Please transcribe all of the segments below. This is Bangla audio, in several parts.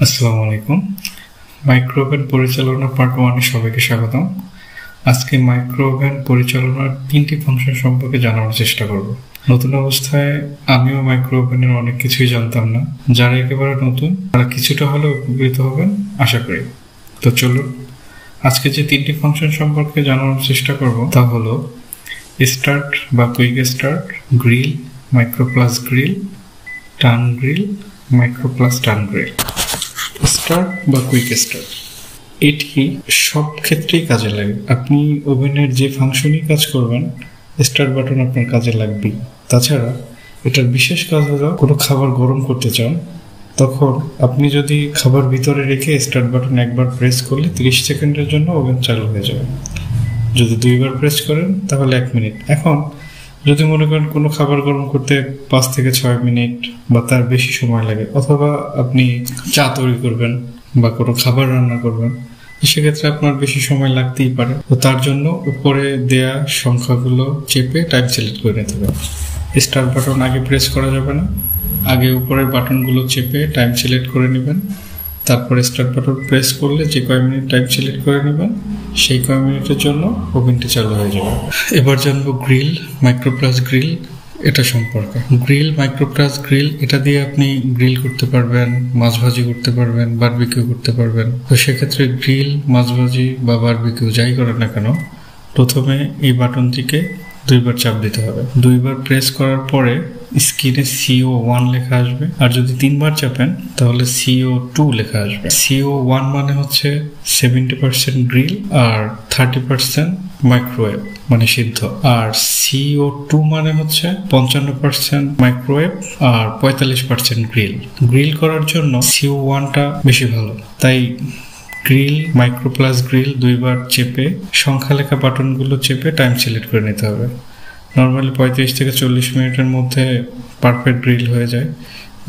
আসসালামু আলাইকুম। মাইক্রো ওভেন পরিচালনা পার্ট 1 এ সবাইকে স্বাগতম। আজকে মাইক্রো ওভেন পরিচালনার 3টি ফাংশন সম্পর্কে জানার চেষ্টা করব। নতুন অবস্থায় আমিও মাইক্রো ওভেনের অনেক কিছুই জানতাম না। যারা একেবারে নতুন তারা কিছুটা হলেও উপকৃত হবেন আশা করি। তো চলুন আজকে যে 3টি ফাংশন সম্পর্কে জানার চেষ্টা করব তা হলো স্টার্ট বা quick start, grill, micro plus grill, turn grill, micro plus turn grill. Start বা কুইক স্টার্ট এটি সব ক্ষেত্রেই কাজে লাগে। আপনি ওভেনের যে ফাংশনই কাজ করবেন স্টার্ট বাটন আপনার কাজে লাগবেই। তাছাড়া এটার বিশেষ কাজ হলো কোনো খাবার গরম করতে চান তখন আপনি যদি খাবার ভিতরে রেখে স্টার্ট বাটন একবার প্রেস করলে 30 সেকেন্ডের জন্য ওভেন চালু হয়ে যাবে। যদি 2বার প্রেস করেন তাহলে 1 মিনিট। এখন যদি মনে করেন কোনো খাবার গরম করতে 5 থেকে 6 মিনিট বা তার বেশি সময় লাগে, অথবা আপনি চা তৈরি করবেন বা কোনো খাবার রান্না করবেন, সেক্ষেত্রে আপনার বেশি সময় লাগতেই পারে। তো তার জন্য উপরে দেয়া সংখ্যাগুলো চেপে টাইম সিলেক্ট করে নিতে হবে। স্টার্ট বাটন আগে প্রেস করা যাবে না, আগে উপরের বাটনগুলো চেপে টাইম সিলেক্ট করে নেবেন। তারপরে স্টার্ট বাটন প্রেস করলে যে কয় মিনিট টাইম সিলেক্ট করে নেবেন সেই কয় মিনিটের জন্য ওভেনটি চালু হয়ে যাবে। এবার জানবো গ্রিল, মাইক্রো প্লাস গ্রিল এটা সম্পর্কে। গ্রিল, মাইক্রো প্লাস গ্রিল এটা দিয়ে আপনি গ্রিল করতে পারবেন, মাছ ভাজি করতে পারবেন, বারবিকিউ করতে পারবেন। তো সেক্ষেত্রে গ্রিল, মাছ ভাজি বা বারবিকিউ যাই করেন না কেন, প্রথমে এই বাটনটিকে 2বার চাপ দিতে হবে। 2বার প্রেস করার পরে স্ক্রিনে CO1 লেখা আসবে, আর যদি 3বার চাপেন তাহলে CO2 লেখা আসবে। CO1 মানে হচ্ছে 70% গ্রিল আর 30% মাইক্রোওয়েভ মানে সিদ্ধ, আর CO2 মানে হচ্ছে 55% মাইক্রোওয়েভ আর 45% গ্রিল। গ্রিল করার জন্য CO1টা বেশি ভালো, তাই গ্রিল, মাইক্রো প্লাস গ্রিল 2বার চেপে সংখ্যা লেখা বাটনগুলো চেপে টাইম সিলেক্ট করে নিতে হবে। নর্মালি 35 থেকে 40 মিনিটের মধ্যে পারফেক্ট গ্রিল হয়ে যায়।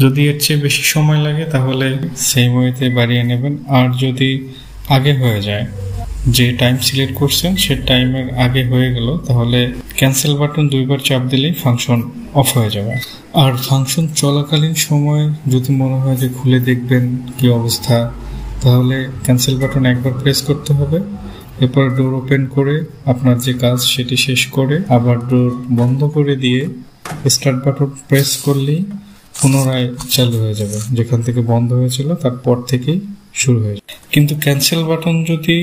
যদি এর চেয়ে বেশি সময় লাগে তাহলে সেই ওয়েতে বাড়িয়ে নেবেন, আর যদি আগে হয়ে যায়, যে টাইম সিলেক্ট করছেন সে টাইমের আগে হয়ে গেল, তাহলে ক্যান্সেল বাটন 2বার চাপ দিলেই ফাংশন অফ হয়ে যাবে। আর ফাংশন চলাকালীন সময় যদি মনে হয় যে খুলে দেখবেন কি অবস্থা, তাহলে ক্যান্সেল বাটন একবার প্রেস করতে হবে। এরপর ডোর ওপেন করে আপনার যে কাজ সেটি শেষ করে আবার ডোর বন্ধ করে দিয়ে স্টার্ট বাটন প্রেস করলেই পুনরায় চালু হয়ে যাবে। যেখান থেকে বন্ধ হয়েছিল তারপর থেকেই শুরু হয়ে যাবে। কিন্তু ক্যান্সেল বাটন যদি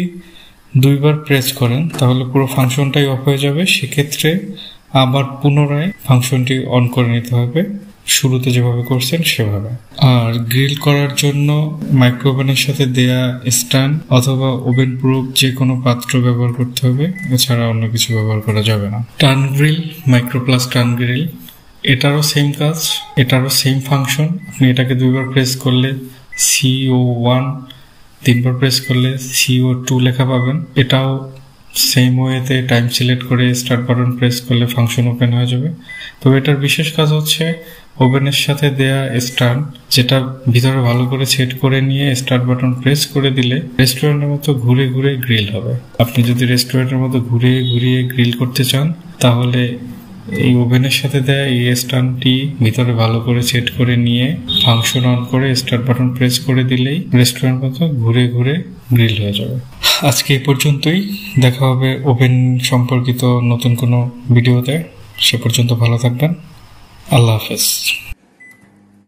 2বার প্রেস করেন তাহলে পুরো ফাংশনটাই অফ হয়ে যাবে। সেক্ষেত্রে আবার পুনরায় ফাংশনটি অন করে নিতে হবে, শুরুতে যেভাবে করছেন সেভাবে। আর গ্রিল করার জন্য মাইক্রো ওভেনের সাথে দেয়া স্ট্যান্ড অথবা ওভেন প্রুফ যে কোনো পাত্র ব্যবহার করতে হবে, এছাড়া অন্য কিছু ব্যবহার করা যাবে না। Turn grill, micro plus turn grill এটারও সেম কাজ, এটারও সেম ফাংশন। আপনি এটাকে 2বার প্রেস করলে CO1, 3বার প্রেস করলে CO2 লেখা পাবেন। এটাও সেম ওয়েতে টাইম সিলেক্ট করে স্টার্ট বাটন প্রেস করলে ফাংশন ওপেন হয়ে যাবে। তবে এটার বিশেষ কাজ হচ্ছে ওভেনের সাথে দেয়া স্ট্যান্ড, যেটা ভিতরে ভালো করে সেট করে নিয়ে স্টার্ট বাটন প্রেস করে দিলে রেস্টুরেন্টের মতো ঘুরে ঘুরে গ্রিল হবে। আপনি যদি রেস্টুরেন্টের মতো ঘুরিয়ে ঘুরিয়ে গ্রিল করতে চান তাহলে এই ওভেনের সাথে দেয়া এই স্ট্যান্ডটি ভিতরে ভালো করে সেট করে নিয়ে ফাংশন অন করে স্টার্ট বাটন প্রেস করে দিলেই রেস্টুরেন্ট মতো ঘুরে ঘুরে গ্রিল হয়ে যাবে। আজকে এই পর্যন্তই, দেখা হবে ওভেন সম্পর্কিত নতুন কোনো ভিডিওতে। সে পর্যন্ত ভালো থাকবেন। আল্লাহ হাফেজ।